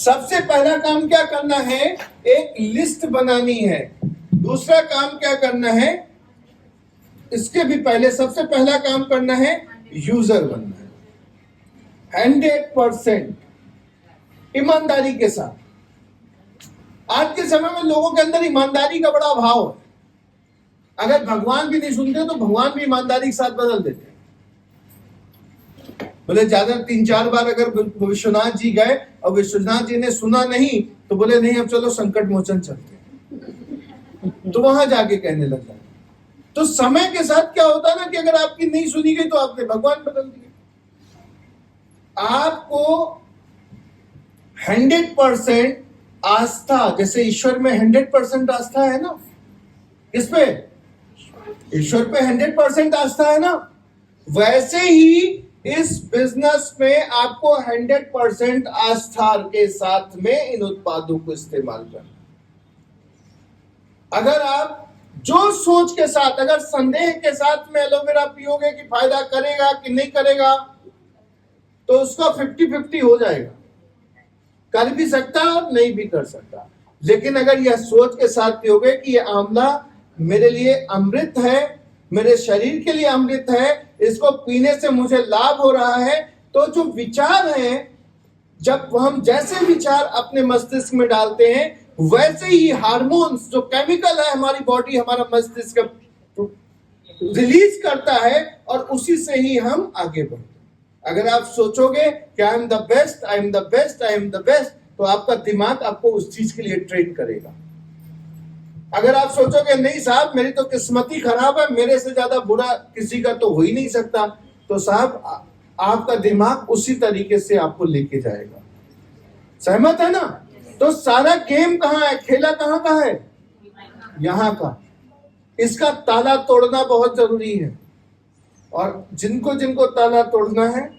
सबसे पहला काम क्या करना है, एक लिस्ट बनानी है। दूसरा काम क्या करना है, इसके भी पहले सबसे पहला काम करना है यूजर बनना है 100% ईमानदारी के साथ। आज के समय में लोगों के अंदर ईमानदारी का बड़ा अभाव है। अगर भगवान भी नहीं सुनते तो भगवान भी ईमानदारी के साथ बदल देते हैं। बोले ज्यादा 3-4 बार अगर विश्वनाथ जी गए और विश्वनाथ जी ने सुना नहीं तो बोले नहीं अब चलो संकट मोचन चलते हैं, तो वहां जाके कहने लग जाए। तो समय के साथ क्या होता है ना कि अगर आपकी नहीं सुनी गई तो आपने भगवान बदल दिए। आपको 100% आस्था, जैसे ईश्वर में 100% आस्था है ना, किस पे? ईश्वर पे 100% आस्था है ना, वैसे ही इस बिजनेस में आपको 100% आस्था के साथ में इन उत्पादों को इस्तेमाल करना। अगर आप जो सोच के साथ, अगर संदेह के साथ में एलोवेरा पियोगे कि फायदा करेगा कि नहीं करेगा, तो उसका 50-50 हो जाएगा, कर भी सकता और नहीं भी कर सकता। लेकिन अगर यह सोच के साथ पियोगे कि यह आंवला मेरे लिए अमृत है, मेरे शरीर के लिए अमृत है, इसको पीने से मुझे लाभ हो रहा है, तो जो विचार है, जब हम जैसे विचार अपने मस्तिष्क में डालते हैं वैसे ही हार्मोन्स, जो केमिकल है हमारी बॉडी, हमारा मस्तिष्क रिलीज करता है और उसी से ही हम आगे बढ़ते हैं। अगर आप सोचोगे कि I am the best, I am the best, I am the best, तो आपका दिमाग आपको उस चीज के लिए ट्रेन करेगा। अगर आप सोचोगे नहीं साहब मेरी तो किस्मती खराब है, मेरे से ज्यादा बुरा किसी का तो हो ही नहीं सकता, तो साहब आपका दिमाग उसी तरीके से आपको लेके जाएगा। सहमत है ना? तो सारा गेम कहाँ है, खेला कहाँ का है? यहाँ का। इसका ताला तोड़ना बहुत जरूरी है। और जिनको जिनको ताला तोड़ना है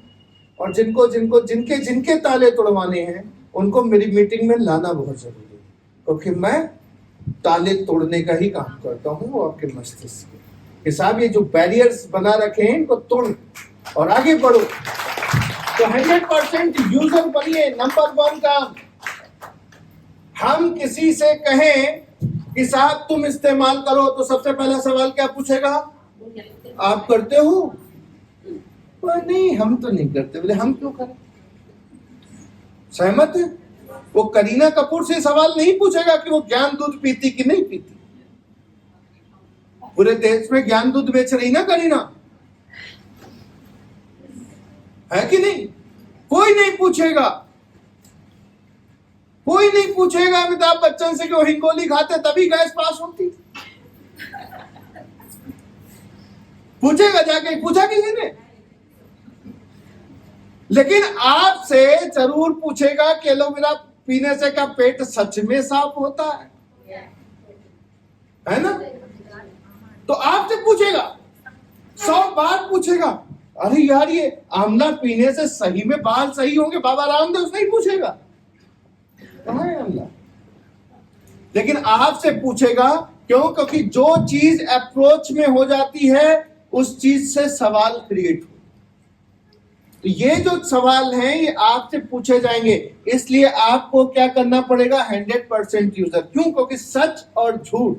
और जिनको जिनको जिनके जिनके ताले तोड़वाने हैं उनको मेरी मीटिंग में लाना बहुत जरूरी है, क्योंकि मैं ताले तोड़ने का ही काम करता हूँ। वो आपके मस्तिष्क के साथ ये जो बैरियर्स बना रखे हैं इनको तोड़ और आगे बढ़ो। तो 100% यूजर बनिए। नंबर 1 काम, हम किसी से कहें कि साहब तुम इस्तेमाल करो, तो सबसे पहला सवाल क्या पूछेगा? आप करते हो? नहीं हम तो नहीं करते। बोले हम क्यों करें? सहमत है? वो करीना कपूर से सवाल नहीं पूछेगा कि वो ज्ञान दूध पीती कि नहीं पीती। पूरे देश में ज्ञान दूध बेच रही ना करीना, है कि नहीं? कोई नहीं पूछेगा। कोई नहीं पूछेगा अमिताभ बच्चन से कि वो हिंगोली खाते तभी गैस पास होती। पूछेगा जाके? पूछा किसी ने? लेकिन आपसे जरूर पूछेगा कि एलोवेरा पीने से क्या पेट सच में साफ होता है ना? तो आपसे पूछेगा, 100 बार पूछेगा, अरे यार ये आंवला पीने से सही में बाल सही होंगे? बाबा रामदेव से ही पूछेगा कहाँ है आंवला। लेकिन आपसे पूछेगा क्यों? क्योंकि जो चीज अप्रोच में हो जाती है उस चीज से सवाल क्रिएट हो। तो ये जो सवाल हैं ये आपसे पूछे जाएंगे, इसलिए आपको क्या करना पड़ेगा? 100% यूजर। क्यों? क्योंकि सच और झूठ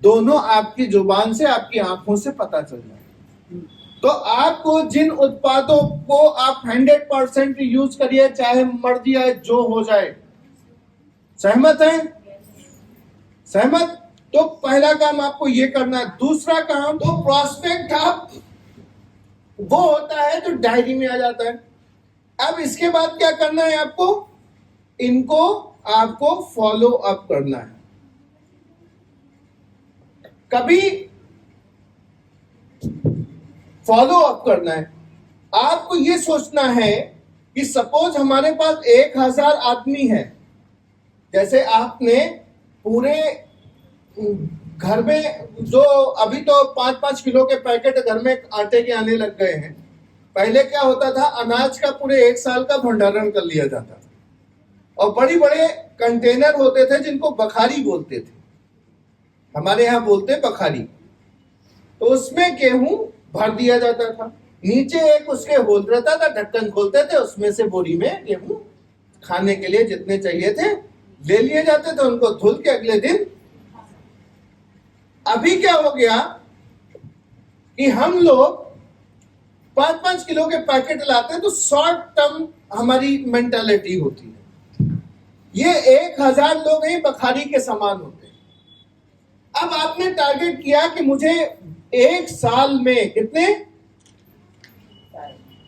दोनों आपकी जुबान से, आपकी आंखों से पता चल जाए। तो आपको जिन उत्पादों को आप 100% यूज करिए, चाहे मर्जी आए जो हो जाए। सहमत है? सहमत? तो पहला काम आपको ये करना है। दूसरा काम, तो प्रोस्पेक्ट आप वो होता है जो डायरी में आ जाता है। अब इसके बाद क्या करना है आपको? इनको आपको फॉलो अप करना है। कभी फॉलो अप करना है। आपको ये सोचना है कि सपोज हमारे पास 1000 आदमी है। जैसे आपने पूरे घर में जो अभी तो 5-5 किलो के पैकेट घर में आटे के आने लग गए हैं। पहले क्या होता था? अनाज का पूरे 1 साल का भंडारण कर लिया जाता था और बड़ी बड़े कंटेनर होते थे जिनको बखारी बोलते थे, हमारे यहाँ बोलते बखारी। तो उसमें गेहूं भर दिया जाता था, नीचे एक उसके होल रहता था, ढक्कन खोलते थे, उसमें से बोरी में गेहूं खाने के लिए जितने चाहिए थे ले लिए जाते थे, उनको धुल के अगले दिन। अभी क्या हो गया कि हम लोग 5-5 किलो के पैकेट लाते हैं, तो शॉर्ट टर्म हमारी मेंटालिटी होती है। ये 1000 लोग ही बखारी के समान होते हैं। अब आपने टारगेट किया कि मुझे एक साल में कितने,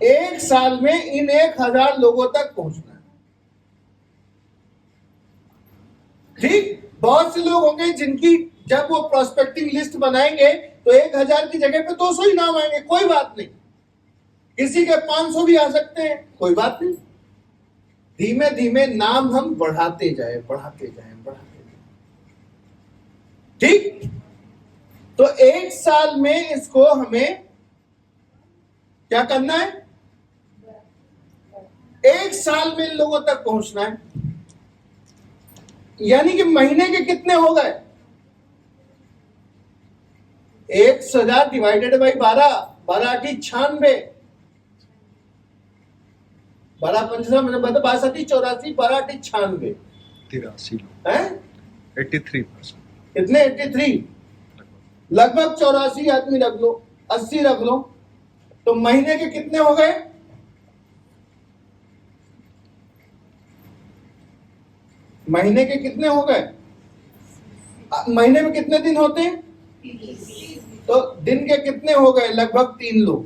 एक साल में इन 1000 लोगों तक पहुंचना है। ठीक, बहुत से लोग होंगे जिनकी जब वो प्रोस्पेक्टिंग लिस्ट बनाएंगे तो 1000 की जगह पे 200 ही नाम आएंगे, कोई बात नहीं। किसी के 500 भी आ सकते हैं, कोई बात नहीं। धीमे धीमे नाम हम बढ़ाते जाए, बढ़ाते जाए, बढ़ाते जाए। ठीक, तो एक साल में इसको हमें क्या करना है, एक साल में इन लोगों तक पहुंचना है। यानी कि महीने के कितने हो गए, 1000 डिवाइडेड बाई 12, 12 8 96, 12 पंचा मैंने बता 62 84, 12 8 96, 83 है 83%, कितने 83, लगभग 84 आदमी रख लो, 80 रख लो, तो महीने के कितने हो गए, महीने के कितने हो गए, महीने में कितने दिन होते हैं, तो दिन के कितने हो गए, लगभग 3 लोग।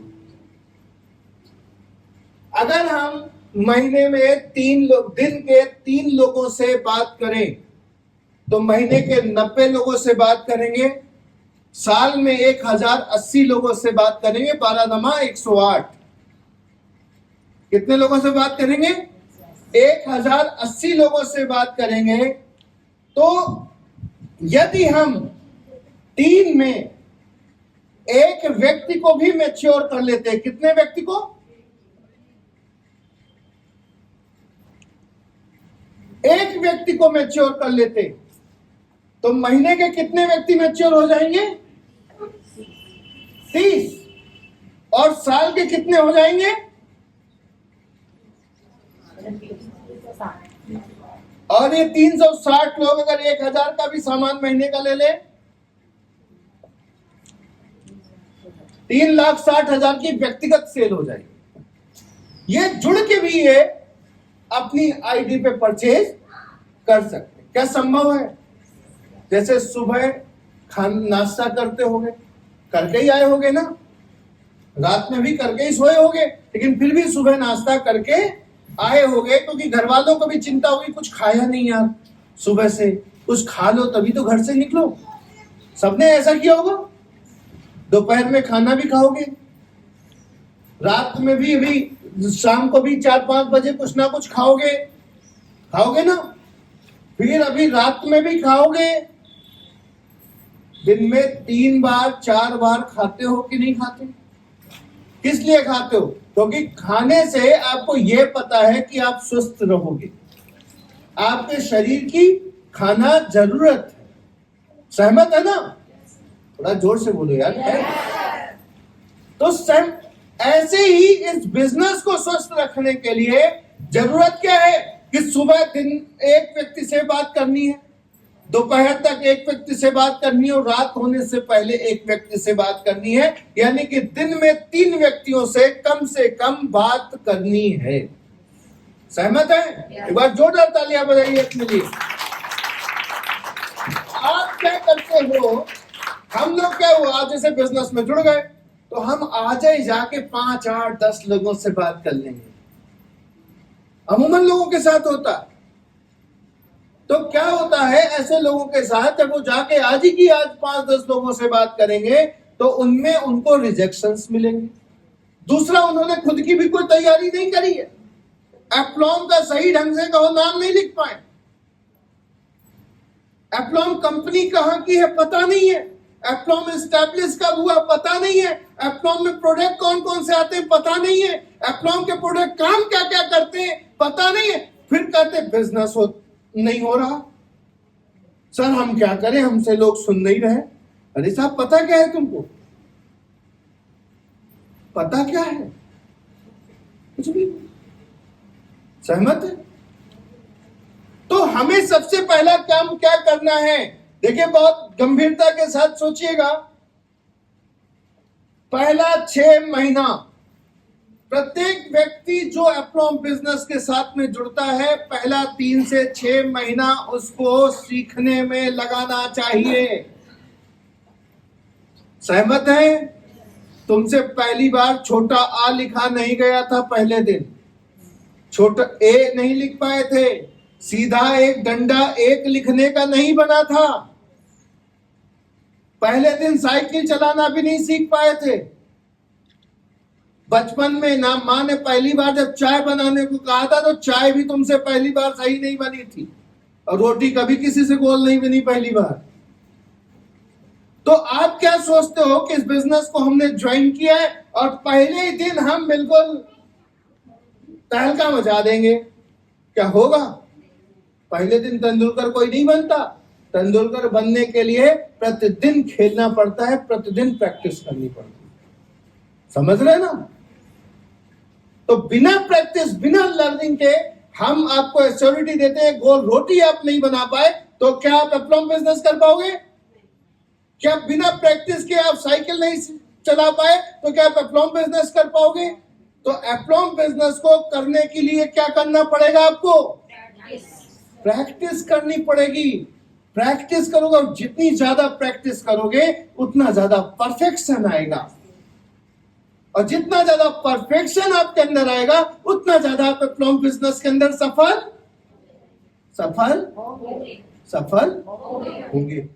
अगर हम महीने में 3 लोग, दिन के 3 लोगों से बात करें तो महीने के 90 लोगों से बात करेंगे, साल में 1080 लोगों से बात करेंगे, 12 नमा 108, कितने लोगों से बात करेंगे, 1080 लोगों से बात करेंगे। तो यदि हम 3 में एक व्यक्ति को भी मैच्योर कर लेते हैं, कितने व्यक्ति को, एक व्यक्ति को मैच्योर कर लेते, तो महीने के कितने व्यक्ति मैच्योर हो जाएंगे, 30, और साल के कितने हो जाएंगे, और ये 360 लोग अगर 1000 का भी सामान महीने का ले ले, 3,60,000 की व्यक्तिगत सेल हो जाएगी। ये जुड़ के भी ये अपनी आईडी पे परचेज कर सकते। क्या संभव है, जैसे सुबह नाश्ता करते होंगे, करके ही आए होंगे ना, रात में भी करके ही सोए होंगे, लेकिन फिर भी सुबह नाश्ता करके आए होंगे, क्योंकि घर वालों को भी चिंता होगी कुछ खाया नहीं यार, सुबह से कुछ खा लो तभी तो घर से निकलो। सबने ऐसा किया होगा, दोपहर में खाना भी खाओगे, रात में भी, अभी शाम को भी 4-5 बजे कुछ ना कुछ खाओगे, खाओगे ना, फिर अभी रात में भी खाओगे। दिन में 3 बार 4 बार खाते हो कि नहीं खाते, किस लिए खाते हो, क्योंकि खाने से आपको यह पता है कि आप स्वस्थ रहोगे, आपके शरीर की खाना जरूरत है। सहमत है ना, थोड़ा जोर से बोलो यार। तो ऐसे ही इस बिजनेस को स्वस्थ रखने के लिए जरूरत क्या है कि सुबह दिन एक व्यक्ति से बात करनी है, दोपहर तक एक व्यक्ति से बात करनी है, और रात होने से पहले एक व्यक्ति से बात करनी है। यानी कि दिन में 3 व्यक्तियों से कम बात करनी है। सहमत है? एक बार जोरदार तालियां बजाइए अपने लिए। आप क्या करते हो, हम लोग क्या हुआ, आज जैसे बिजनेस में जुड़ गए तो हम आज ही जाके 5, 8, 10 लोगों से बात कर लेंगे, अमूमन लोगों के साथ होता। तो क्या होता है ऐसे लोगों के साथ, जब वो जाके आज ही की आज 5-10 लोगों से बात करेंगे तो उनमें उनको रिजेक्शंस मिलेंगे। दूसरा, उन्होंने खुद की भी कोई तैयारी नहीं करी है, एप्लॉम का सही ढंग से कहो नाम नहीं लिख पाए, एप्लॉम कंपनी कहां की है पता नहीं है, एप्लॉम एस्टैब्लिश कब हुआ पता नहीं है, एप्लॉम में प्रोडक्ट कौन कौन से आते हैं पता नहीं है, एप्लॉम के प्रोडक्ट काम क्या क्या करते हैं पता नहीं है। फिर कहते बिजनेस नहीं हो रहा, सर हम क्या करें, हमसे लोग सुन नहीं रहे। अरे साहब पता क्या है तुमको, पता क्या है, कुछ भी। सहमत है? हमें सबसे पहला काम क्या करना है? देखिए, बहुत गंभीरता के साथ सोचिएगा। पहला 6 महीना प्रत्येक व्यक्ति जो एप्लॉम बिजनेस के साथ में जुड़ता है, पहला 3 से 6 महीना उसको सीखने में लगाना चाहिए। सहमत है? तुमसे पहली बार छोटा आ लिखा नहीं गया था, पहले दिन छोटा ए नहीं लिख पाए थे, सीधा एक डंडा एक लिखने का नहीं बना था, पहले दिन साइकिल चलाना भी नहीं सीख पाए थे। बचपन में ना माँ ने पहली बार जब चाय बनाने को कहा था तो चाय भी तुमसे पहली बार सही नहीं बनी थी, और रोटी कभी किसी से गोल नहीं बनी पहली बार। तो आप क्या सोचते हो कि इस बिजनेस को हमने ज्वाइन किया है और पहले ही दिन हम बिल्कुल तहलका मचा देंगे? क्या होगा? पहले दिन तेंदुलकर कोई नहीं बनता। तेंदुलकर बनने के लिए प्रतिदिन खेलना पड़ता है, प्रतिदिन प्रैक्टिस करनी पड़ती है। समझ रहे ना? तो बिना प्रैक्टिस, बिना लर्निंग के हम आपको एश्योरिटी देते हैं, गोल रोटी आप नहीं बना पाए तो क्या आप एप्लॉम बिजनेस कर पाओगे? क्या बिना प्रैक्टिस के आप साइकिल नहीं चला पाए तो क्या आप एप्लॉम बिजनेस कर पाओगे? तो एप्लॉम बिजनेस को करने के लिए क्या करना पड़ेगा आपको? प्रैक्टिस करनी पड़ेगी। प्रैक्टिस करोगे, और जितनी ज्यादा प्रैक्टिस करोगे उतना ज्यादा परफेक्शन आएगा, और जितना ज्यादा परफेक्शन आपके अंदर आएगा उतना ज्यादा आप एप्लॉम बिजनेस के अंदर सफल होंगे।